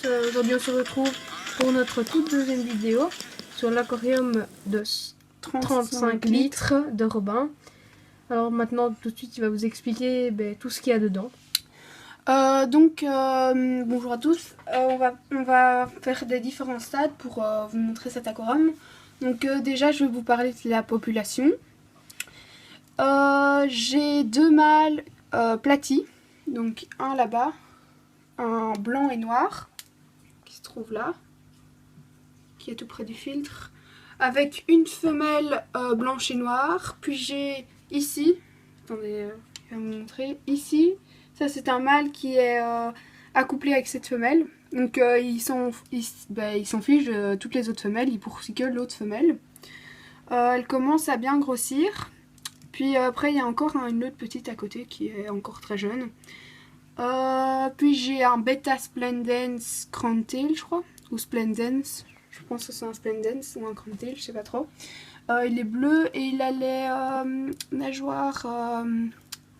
Aujourd'hui on se retrouve pour notre toute deuxième vidéo sur l'aquarium de 35 litres de Robin. Alors maintenant tout de suite il va vous expliquer tout ce qu'il y a dedans. Bonjour à tous, on va faire des différents stades pour vous montrer cet aquarium. Donc déjà je vais vous parler de la population. J'ai deux mâles platis, donc un là-bas, un blanc et noir qui se trouve là, qui est tout près du filtre, avec une femelle blanche et noire. Puis j'ai ici, attendez, je vais vous montrer, ici, ça c'est un mâle qui est accouplé avec cette femelle. Donc il s'en fiche de toutes les autres femelles, il poursuit que l'autre femelle. Elle commence à bien grossir. Puis après il y a encore une autre petite à côté qui est encore très jeune. Puis j'ai un Beta Splendens Crantail, je crois, ou Splendens, je pense que c'est un Splendens ou un Crantail, je sais pas trop. Il est bleu et il a les nageoires,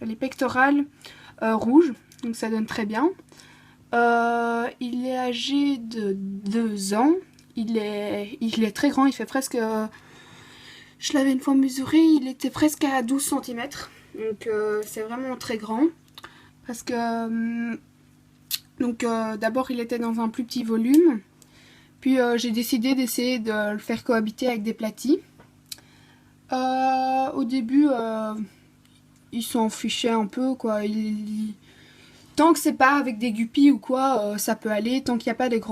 les pectorales rouges, donc ça donne très bien. Il est âgé de 2 ans, il est très grand, il fait presque... je l'avais une fois mesuré, il était presque à 12 cm, donc c'est vraiment très grand. Parce que d'abord il était dans un plus petit volume, puis j'ai décidé d'essayer de le faire cohabiter avec des platis. Au début il s'en fichait un peu quoi, tant que c'est pas avec des guppies ou quoi, ça peut aller, tant qu'il n'y a pas des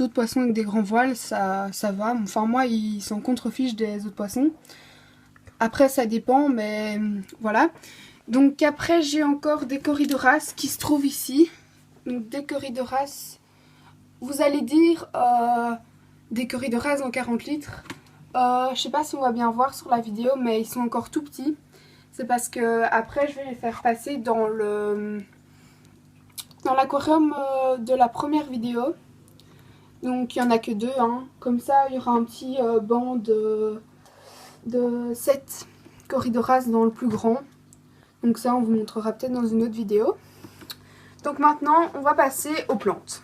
autres poissons avec des grands voiles, ça va. Enfin moi il s'en contrefiche des autres poissons. Après ça dépend, mais voilà. Donc après j'ai encore des Corydoras qui se trouvent ici. Donc des Corydoras, vous allez dire des Corydoras en 40 litres. Je sais pas si on va bien voir sur la vidéo, mais ils sont encore tout petits. C'est parce que après je vais les faire passer dans l'aquarium de la première vidéo. Donc il n'y en a que 2, hein. Comme ça il y aura un petit banc de 7 Corydoras dans le plus grand. Donc ça on vous montrera peut-être dans une autre vidéo. Donc maintenant on va passer aux plantes.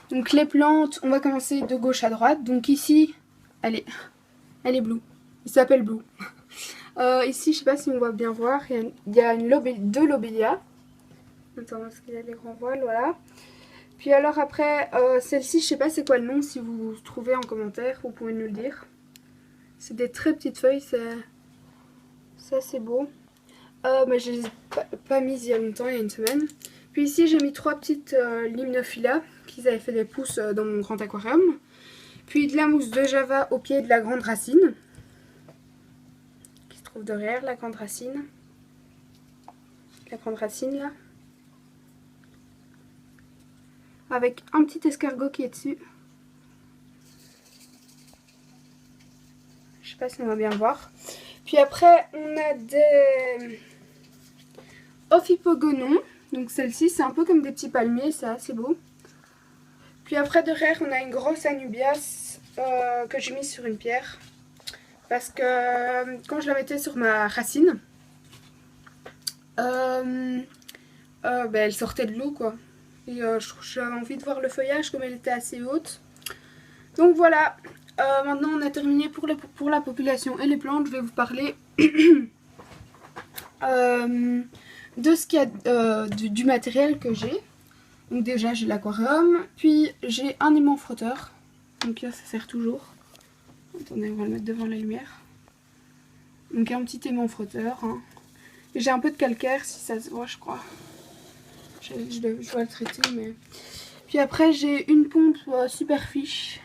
Donc les plantes, on va commencer de gauche à droite. Donc ici, elle est Blue. Il s'appelle Blue. Ici je sais pas si on va bien voir, il y a deux lobélias. Attends, est-ce qu'il y a des grands voiles, voilà. Puis alors après, celle-ci je sais pas c'est quoi le nom, si vous trouvez en commentaire, vous pouvez nous le dire. C'est des très petites feuilles, ça c'est beau. Mais je les ai pas mises il y a longtemps, il y a une semaine. Puis ici j'ai mis 3 petites Limnophila qui avaient fait des pousses dans mon grand aquarium. Puis de la mousse de Java au pied de la grande racine, qui se trouve derrière la grande racine. La grande racine là. Avec un petit escargot qui est dessus. Je sais pas si on va bien voir. Puis après on a des Ophipogonons. Donc celle-ci c'est un peu comme des petits palmiers, c'est assez beau. Puis après derrière on a une grosse Anubias que j'ai mise sur une pierre. Parce que quand je la mettais sur ma racine, elle sortait de l'eau quoi. Et j'avais envie de voir le feuillage comme elle était assez haute. Donc voilà, maintenant on a terminé pour la population et les plantes. Je vais vous parler de ce qu'il y a du matériel que j'ai. Donc déjà j'ai l'aquarium, puis j'ai un aimant frotteur. Donc là ça sert toujours. Attendez, on va le mettre devant la lumière. Donc un petit aimant frotteur. Hein. J'ai un peu de calcaire si ça se voit je crois. Je dois le traiter mais... Puis après j'ai une pompe Superfiche.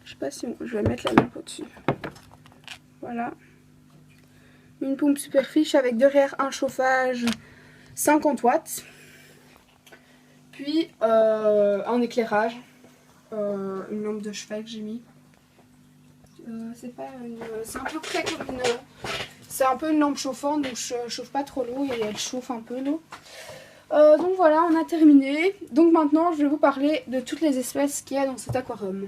Je sais pas si je vais mettre la lampe au-dessus. Voilà. Une pompe Superfiche avec derrière un chauffage 50 watts. Puis un éclairage. Une lampe de chevet que j'ai mis. C'est un peu près comme une... C'est un peu une lampe chauffante, donc je chauffe pas trop l'eau et elle chauffe un peu l'eau. Donc voilà, on a terminé. Donc maintenant, je vais vous parler de toutes les espèces qu'il y a dans cet aquarium.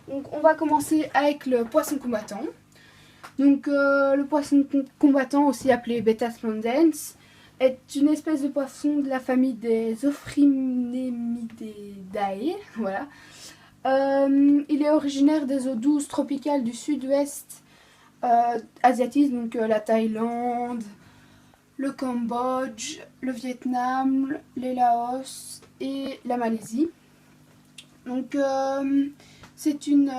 Donc on va commencer avec le poisson combattant. Donc le poisson combattant, aussi appelé Beta Splendens. est une espèce de poisson de la famille des Ophrynemidae. Voilà. Il est originaire des eaux douces tropicales du sud-ouest asiatique, donc la Thaïlande, le Cambodge, le Vietnam, les Laos et la Malaisie. Donc c'est une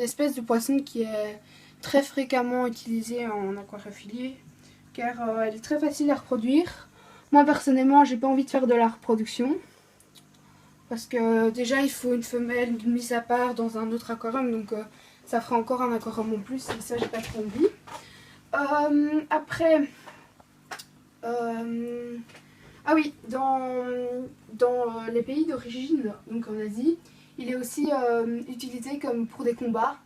espèce de poisson qui est très fréquemment utilisée en aquariophilie car elle est très facile à reproduire. Moi personnellement j'ai pas envie de faire de la reproduction parce que déjà il faut une femelle mise à part dans un autre aquarium, donc ça fera encore un aquarium en plus et ça j'ai pas trop envie. Après ah oui, dans les pays d'origine, donc en Asie, il est aussi utilisé comme pour des combats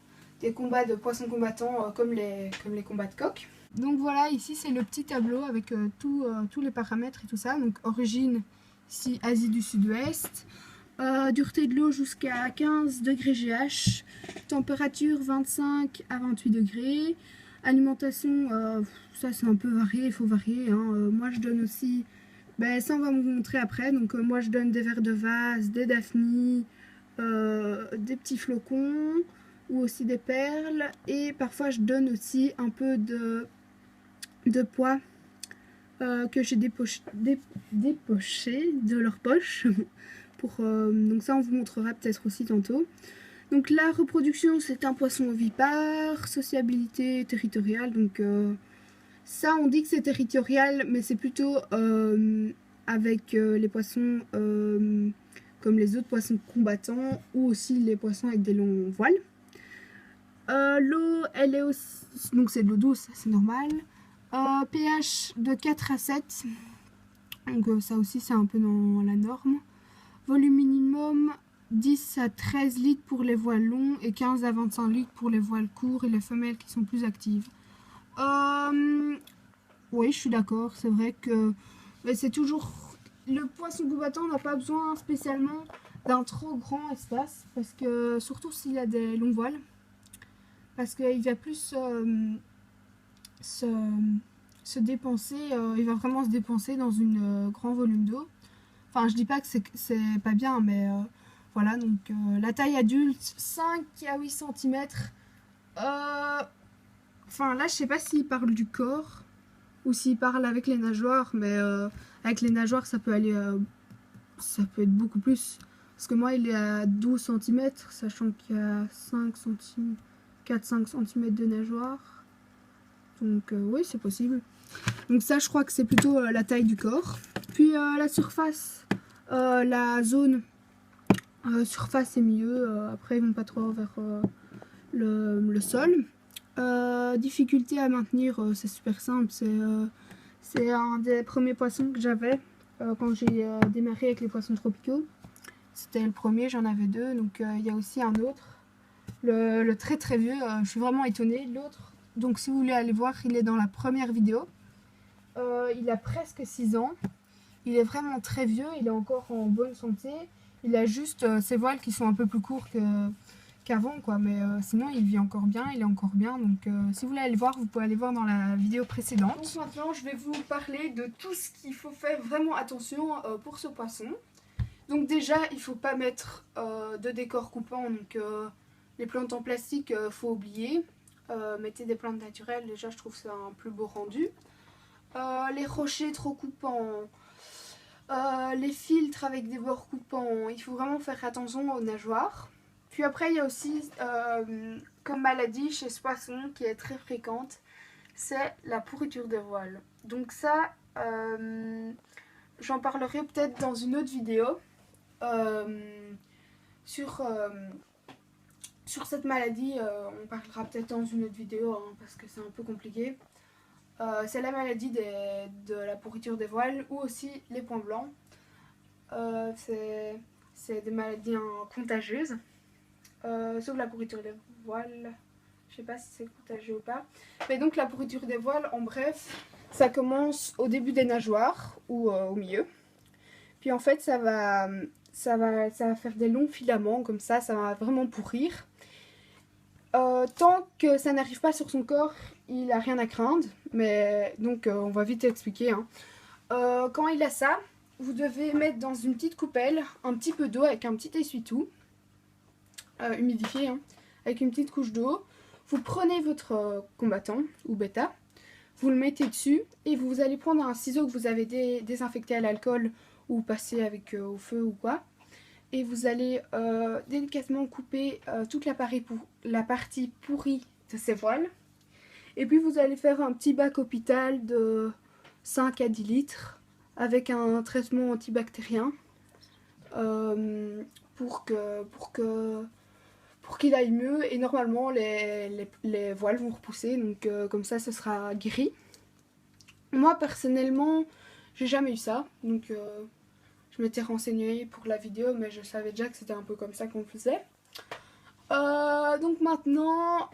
de poissons combattants comme les combats de coqs. Donc voilà, ici c'est le petit tableau avec tous les paramètres et tout ça. Donc origine, ici Asie du Sud-Ouest, dureté de l'eau jusqu'à 15 degrés GH, température 25 à 28 degrés, alimentation, ça c'est un peu varié, il faut varier. Hein. Moi je donne aussi, ça on va vous montrer après, donc moi je donne des vers de vase, des daphnies, des petits flocons ou aussi des perles et parfois je donne aussi un peu de pois que j'ai dépoché de leur poche donc ça on vous montrera peut-être aussi tantôt. Donc la reproduction c'est un poisson ovipare, sociabilité territoriale, donc ça on dit que c'est territorial mais c'est plutôt avec les poissons comme les autres poissons combattants ou aussi les poissons avec des longs voiles. L'eau elle est aussi, donc c'est de l'eau douce, c'est normal. pH de 4 à 7, donc ça aussi c'est un peu dans la norme. Volume minimum 10 à 13 litres pour les voiles longs et 15 à 25 litres pour les voiles courts et les femelles qui sont plus actives. Oui, je suis d'accord, c'est vrai que c'est toujours... Le poisson combattant n'a pas besoin spécialement d'un trop grand espace, parce que surtout s'il a des longs voiles, parce qu'il va plus se dépenser, il va vraiment se dépenser dans un grand volume d'eau. Enfin, je dis pas que c'est pas bien, mais voilà, donc la taille adulte, 5 à 8 cm. Enfin, là, je sais pas s'il parle du corps ou s'il parle avec les nageoires, mais avec les nageoires, ça peut aller, ça peut être beaucoup plus. Parce que moi, il est à 12 cm, sachant qu'il y a 4-5 cm de nageoire. Donc, oui, c'est possible. Donc ça, je crois que c'est plutôt la taille du corps. Puis la surface, la zone surface est mieux. Après, ils vont pas trop vers le sol. Difficulté à maintenir, c'est super simple. C'est un des premiers poissons que j'avais quand j'ai démarré avec les poissons tropicaux. C'était le premier, j'en avais deux. Donc il y a aussi un autre, le très très vieux. Je suis vraiment étonnée. L'autre, donc si vous voulez aller voir, il est dans la première vidéo. Il a presque 6 ans. Il est vraiment très vieux, il est encore en bonne santé. Il a juste ses voiles qui sont un peu plus courts qu'avant, quoi. Mais sinon, il vit encore bien, il est encore bien. Donc, si vous voulez aller voir, vous pouvez aller voir dans la vidéo précédente. Donc maintenant, je vais vous parler de tout ce qu'il faut faire vraiment attention pour ce poisson. Donc déjà, il ne faut pas mettre de décor coupant. Donc, les plantes en plastique, faut oublier. Mettez des plantes naturelles, déjà, je trouve ça un plus beau rendu. Les rochers trop coupants, les filtres avec des bords coupants, il faut vraiment faire attention aux nageoires. Puis après il y a aussi comme maladie chez ce poisson qui est très fréquente, c'est la pourriture des voiles. Donc ça, j'en parlerai peut-être dans une autre vidéo sur cette maladie. On parlera peut-être dans une autre vidéo hein, parce que c'est un peu compliqué. C'est la maladie de la pourriture des voiles ou aussi les points blancs. C'est des maladies contagieuses. Sauf la pourriture des voiles. Je sais pas si c'est contagieux ou pas. Mais donc la pourriture des voiles, en bref, ça commence au début des nageoires ou au milieu. Puis en fait, ça va faire des longs filaments comme ça va vraiment pourrir. tant que ça n'arrive pas sur son corps, il n'a rien à craindre. Mais donc on va vite expliquer. Hein. Quand il a ça, vous devez mettre dans une petite coupelle un petit peu d'eau avec un petit essuie-tout humidifié, hein, avec une petite couche d'eau. Vous prenez votre combattant ou bêta, vous le mettez dessus et vous allez prendre un ciseau que vous avez désinfecté à l'alcool ou passé avec au feu ou quoi. Et vous allez délicatement couper toute la partie pourrie de ces voiles. Et puis vous allez faire un petit bac hôpital de 5 à 10 litres avec un traitement antibactérien pour qu'il aille mieux. Et normalement les voiles vont repousser, donc comme ça ce sera guéri. Moi personnellement j'ai jamais eu ça, donc je m'étais renseignée pour la vidéo, mais je savais déjà que c'était un peu comme ça qu'on faisait. Donc maintenant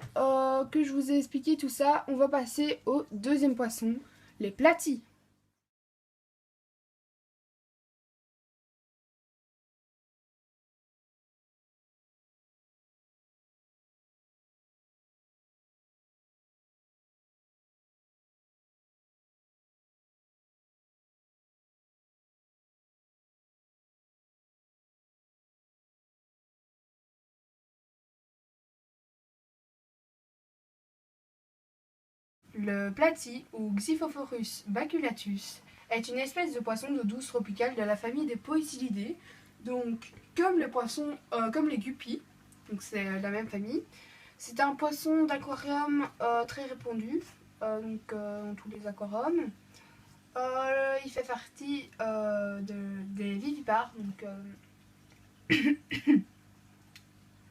que je vous ai expliqué tout ça, on va passer au deuxième poisson, les platies. Le platy, ou Xiphophorus baculatus, est une espèce de poisson d'eau douce tropicale de la famille des Poecilidae, donc comme les guppies, donc c'est la même famille. C'est un poisson d'aquarium très répandu, dans tous les aquariums. Il fait partie des vivipares, donc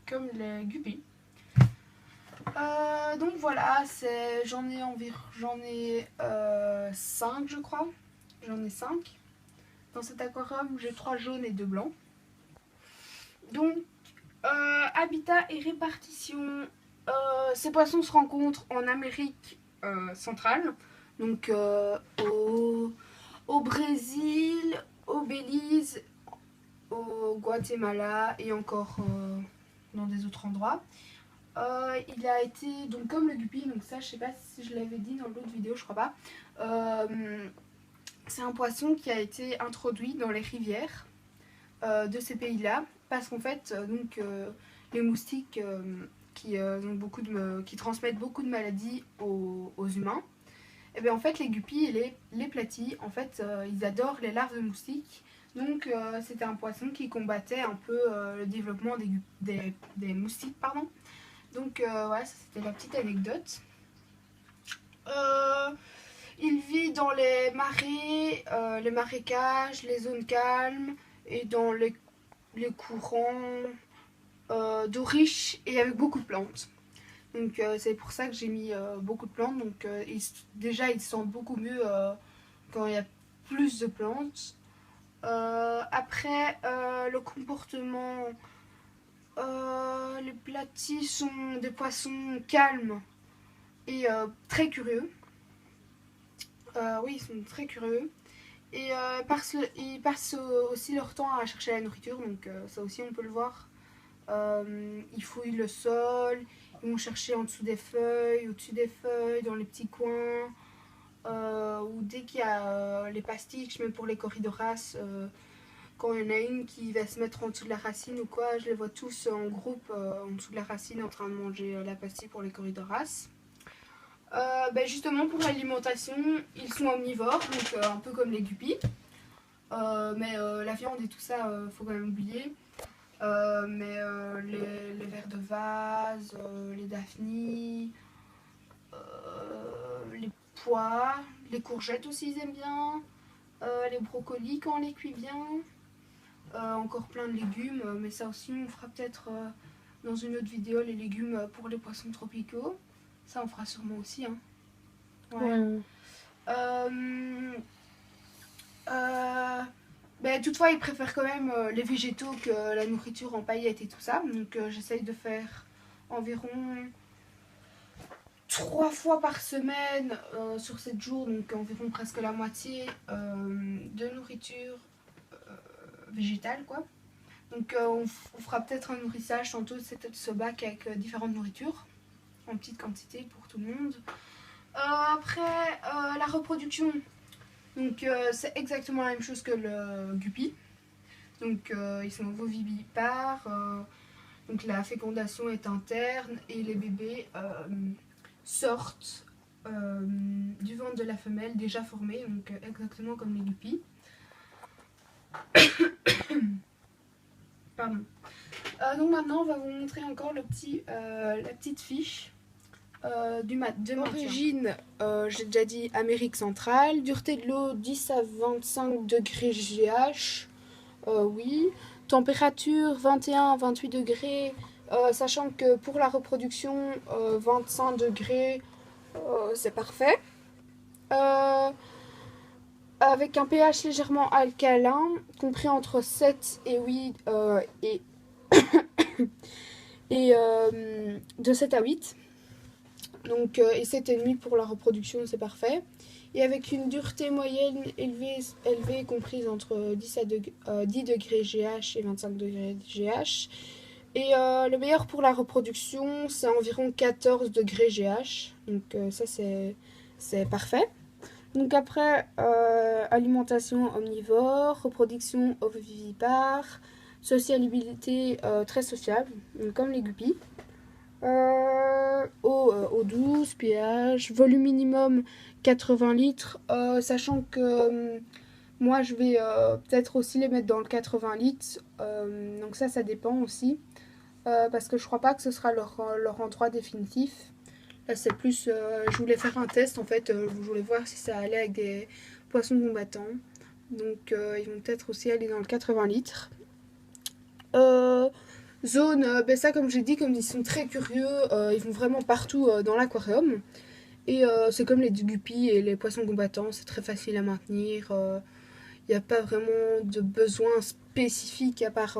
comme les guppies. Donc voilà, j'en ai 5 je crois. J'en ai 5. Dans cet aquarium, j'ai 3 jaunes et 2 blancs. Donc, habitat et répartition. Ces poissons se rencontrent en Amérique centrale. Donc au Brésil, au Belize, au Guatemala et encore dans des autres endroits. Il a été, donc comme le guppy, donc ça je sais pas si je l'avais dit dans l'autre vidéo, je crois pas. C'est un poisson qui a été introduit dans les rivières de ces pays-là, parce qu'en fait, les moustiques qui transmettent beaucoup de maladies aux humains, et bien en fait les guppies et les platies, en fait, ils adorent les larves de moustiques. Donc c'était un poisson qui combattait un peu le développement des moustiques, pardon. Donc voilà, ça c'était la petite anecdote. Il vit dans les marais, les marécages, les zones calmes et dans les courants d'eau riche et avec beaucoup de plantes. Donc c'est pour ça que j'ai mis beaucoup de plantes. Donc déjà ils se sentent beaucoup mieux quand il y a plus de plantes. Après le comportement, les platies sont des poissons calmes et très curieux. Oui, ils sont très curieux. Et ils passent aussi leur temps à chercher la nourriture, donc ça aussi on peut le voir. Ils fouillent le sol, ils vont chercher en dessous des feuilles, au-dessus des feuilles, dans les petits coins. Ou dès qu'il y a les pastiches, même pour les corydoras, quand il y en a une qui va se mettre en dessous de la racine ou quoi, je les vois tous en groupe en dessous de la racine en train de manger la pastille pour les corydoras. Justement pour l'alimentation, ils sont omnivores, donc un peu comme les guppies. Mais la viande et tout ça, faut quand même oublier. Les vers de vase, les daphnies, les pois, les courgettes aussi ils aiment bien, les brocolis quand on les cuit bien, encore plein de légumes, mais ça aussi on fera peut-être dans une autre vidéo, les légumes pour les poissons tropicaux. Ça on fera sûrement aussi. Hein. Ouais. Toutefois, ils préfèrent quand même les végétaux que la nourriture en paillettes et tout ça. Donc j'essaye de faire environ 3 fois par semaine sur 7 jours, donc environ presque la moitié de nourriture végétale, quoi. Donc on fera peut-être un nourrissage tantôt, c'est peut-être ce bac avec différentes nourritures. en petite quantité pour tout le monde. Après, la reproduction, donc c'est exactement la même chose que le guppy. Donc ils sont ovovivipares, donc la fécondation est interne et les bébés sortent du ventre de la femelle déjà formé, donc exactement comme les guppies. Pardon. Donc maintenant on va vous montrer encore la petite fiche de maintien. Origine, j'ai déjà dit Amérique centrale. Dureté de l'eau 10 à 25 degrés GH. Oui. Température 21 à 28 degrés. Sachant que pour la reproduction 25 degrés c'est parfait. Avec un pH légèrement alcalin, compris entre 7 et 8 et de 7 à 8. Donc, et 7,5 pour la reproduction, c'est parfait. Et avec une dureté moyenne élevée comprise entre 10 degrés GH et 25 degrés GH. Et le meilleur pour la reproduction, c'est environ 14 degrés GH. Donc ça, c'est parfait. Donc après, alimentation omnivore, reproduction ovovivipare, sociabilité très sociable, comme les guppies. Eau douce, pH, volume minimum 80 litres, sachant que moi je vais peut-être aussi les mettre dans le 80 litres, donc ça dépend aussi, parce que je crois pas que ce sera leur endroit définitif. Là c'est plus, je voulais faire un test en fait, je voulais voir si ça allait avec des poissons combattants, donc ils vont peut-être aussi aller dans le 80 litres. Zone, ben ça comme j'ai dit, comme ils sont très curieux, ils vont vraiment partout dans l'aquarium. Et c'est comme les guppies et les poissons combattants, c'est très facile à maintenir. Il n'y a pas vraiment de besoin spécifique à part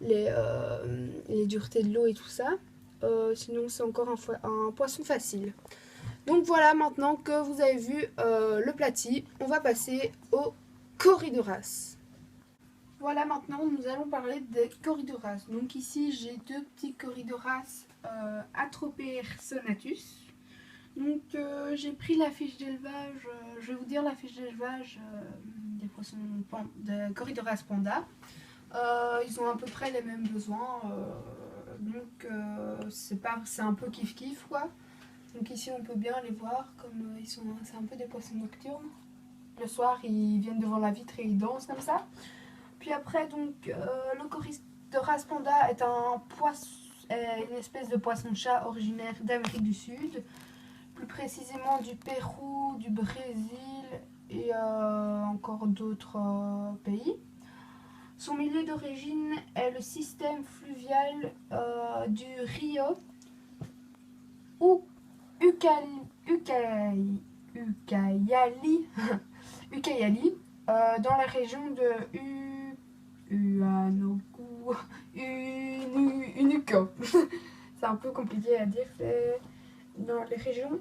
les duretés de l'eau et tout ça. Sinon c'est encore un poisson facile. Donc voilà, maintenant que vous avez vu le platy, on va passer au Corydoras. Voilà, maintenant nous allons parler des Corydoras. Donc ici j'ai deux petits Corydoras Atropère sonatus. Donc j'ai pris la fiche d'élevage, je vais vous dire la fiche d'élevage des poissons de Corydoras panda. Ils ont à peu près les mêmes besoins, donc c'est un peu kiff kiff quoi. Donc ici on peut bien les voir comme c'est un peu des poissons nocturnes. Le soir ils viennent devant la vitre et ils dansent comme ça. Puis après donc le Corydoras panda est une espèce de poisson-chat originaire d'Amérique du Sud. Plus précisément du Pérou, du Brésil et encore d'autres pays. Son milieu d'origine est le système fluvial du Rio Ucayali dans la région de Huánuco. C'est un peu compliqué à dire, c'est dans les régions.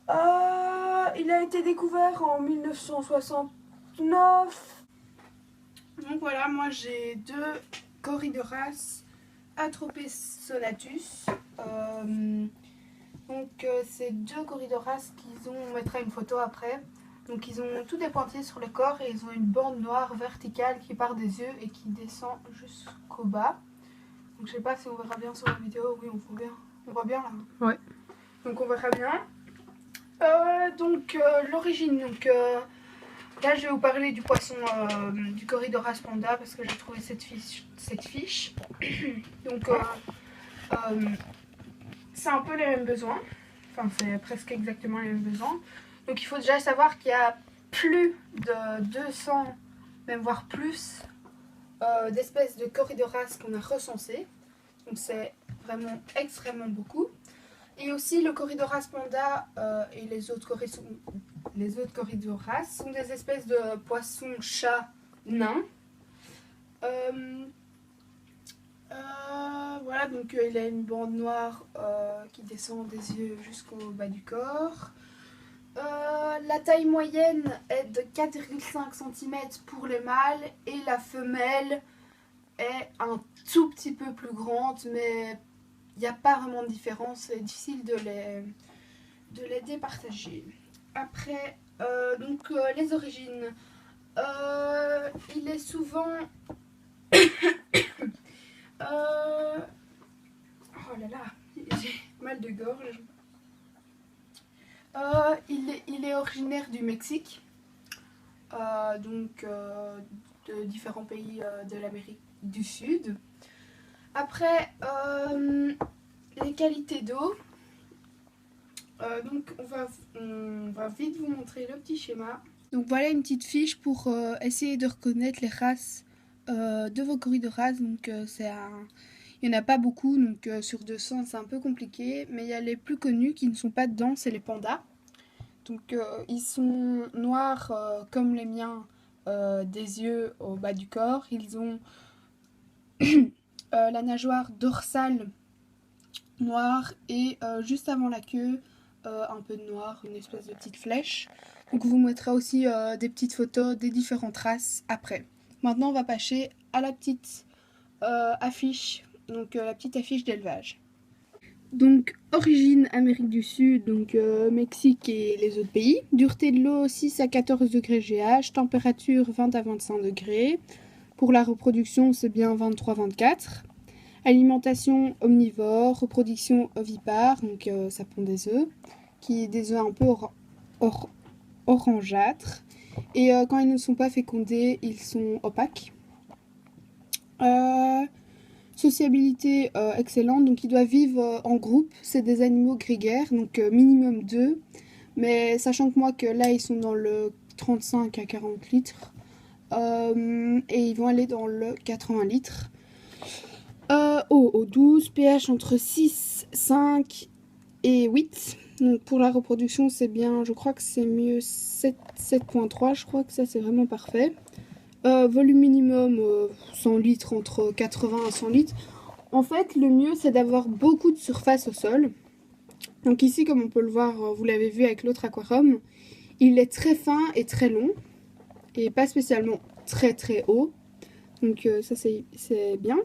Il a été découvert en 1969. Donc voilà, moi j'ai deux Corydoras Atropère sonatus. C'est deux Corydoras qu'ils ont, on mettra une photo après. Donc ils ont tout des pointillés sur le corps et ils ont une bande noire verticale qui part des yeux et qui descend jusqu'au bas. Donc je sais pas si on verra bien sur la vidéo. Oui, on voit bien. On voit bien là. Ouais. Donc on verra bien. L'origine. Là je vais vous parler du poisson du Corydoras panda parce que j'ai trouvé cette fiche. Donc c'est un peu les mêmes besoins. Enfin c'est presque exactement les mêmes besoins. Donc il faut déjà savoir qu'il y a plus de 200, même voire plus, d'espèces de Corydoras qu'on a recensées. Donc c'est vraiment extrêmement beaucoup. Et aussi le Corydoras panda et les autres Corydoras sont des espèces de poissons-chats nains. Voilà, donc il a une bande noire qui descend des yeux jusqu'au bas du corps. La taille moyenne est de 4,5 cm pour les mâles et la femelle est un tout petit peu plus grande, mais il n'y a pas vraiment de différence, c'est difficile de les départager. Après, les origines, il est souvent... Oh là là, j'ai mal de gorge. Il est originaire du Mexique, de différents pays de l'Amérique du Sud. Après, les qualités d'eau. On va vite vous montrer le petit schéma. Donc voilà une petite fiche pour essayer de reconnaître les races de vos courriers de race. Donc il n'y en a pas beaucoup, donc sur 200 c'est un peu compliqué. Mais il y a les plus connus qui ne sont pas dedans, c'est les pandas. Donc ils sont noirs comme les miens, des yeux au bas du corps. Ils ont la nageoire dorsale noire et juste avant la queue un peu de noir, une espèce de petite flèche. Donc on vous mettra aussi des petites photos des différentes races après. Maintenant on va passer à la petite affiche, donc la petite affiche d'élevage. Donc origine Amérique du Sud, donc Mexique et les autres pays. Dureté de l'eau 6 à 14 degrés GH, température 20 à 25 degrés. Pour la reproduction c'est bien 23-24. Alimentation omnivore, reproduction ovipare, donc ça pond des œufs, des œufs un peu orangeâtres. Et quand ils ne sont pas fécondés, ils sont opaques. Sociabilité excellente, donc ils doivent vivre en groupe, c'est des animaux grégaires, donc minimum 2. Mais sachant que moi que là ils sont dans le 35 à 40 litres et ils vont aller dans le 80 litres. Eau 12, pH entre 6, 5 et 8. Donc pour la reproduction c'est bien, je crois que c'est mieux 7.3, je crois que ça c'est vraiment parfait. Volume minimum 100 litres, entre 80 à 100 litres. En fait le mieux c'est d'avoir beaucoup de surface au sol. Donc ici comme on peut le voir, vous l'avez vu avec l'autre aquarium, il est très fin et très long et pas spécialement très très haut. Donc ça c'est bien.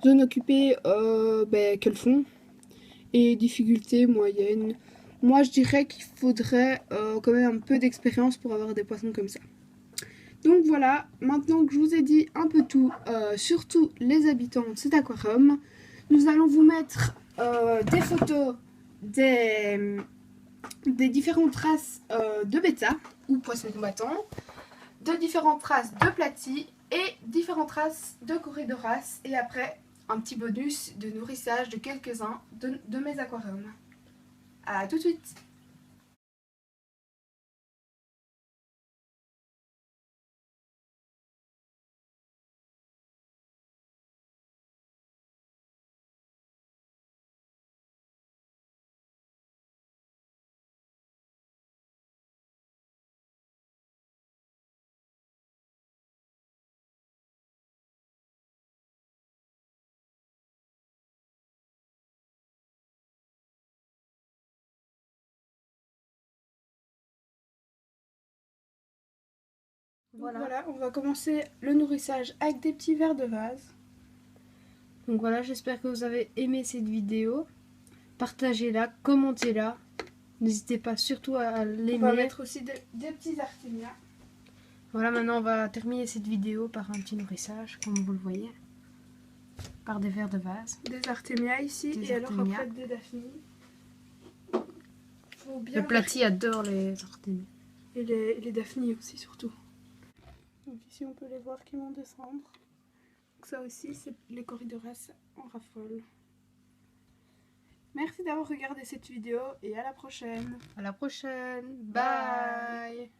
Zone occupée, que le fond. Et difficulté moyenne. Moi je dirais qu'il faudrait quand même un peu d'expérience pour avoir des poissons comme ça. Donc voilà, maintenant que je vous ai dit un peu tout, surtout les habitants de cet aquarium, nous allons vous mettre des photos des différentes races de bêta ou poissons combattants, de différentes races de platies et différentes races de corydoras. Et après, un petit bonus de nourrissage de quelques-uns de mes aquariums. A tout de suite! Voilà, on va commencer le nourrissage avec des petits verres de vase. Donc voilà, j'espère que vous avez aimé cette vidéo. Partagez-la, commentez-la. N'hésitez pas surtout à l'aimer. On va mettre aussi des petits artémias. Voilà, maintenant on va terminer cette vidéo par un petit nourrissage, comme vous le voyez. Par des verres de vase. Des artémias ici, et alors après des daphnies. Le platy adore les artémias. Et les daphnies aussi surtout. Donc ici on peut les voir qui vont descendre. Donc ça aussi c'est les corydoras en raffole. Merci d'avoir regardé cette vidéo et à la prochaine. À la prochaine. Bye.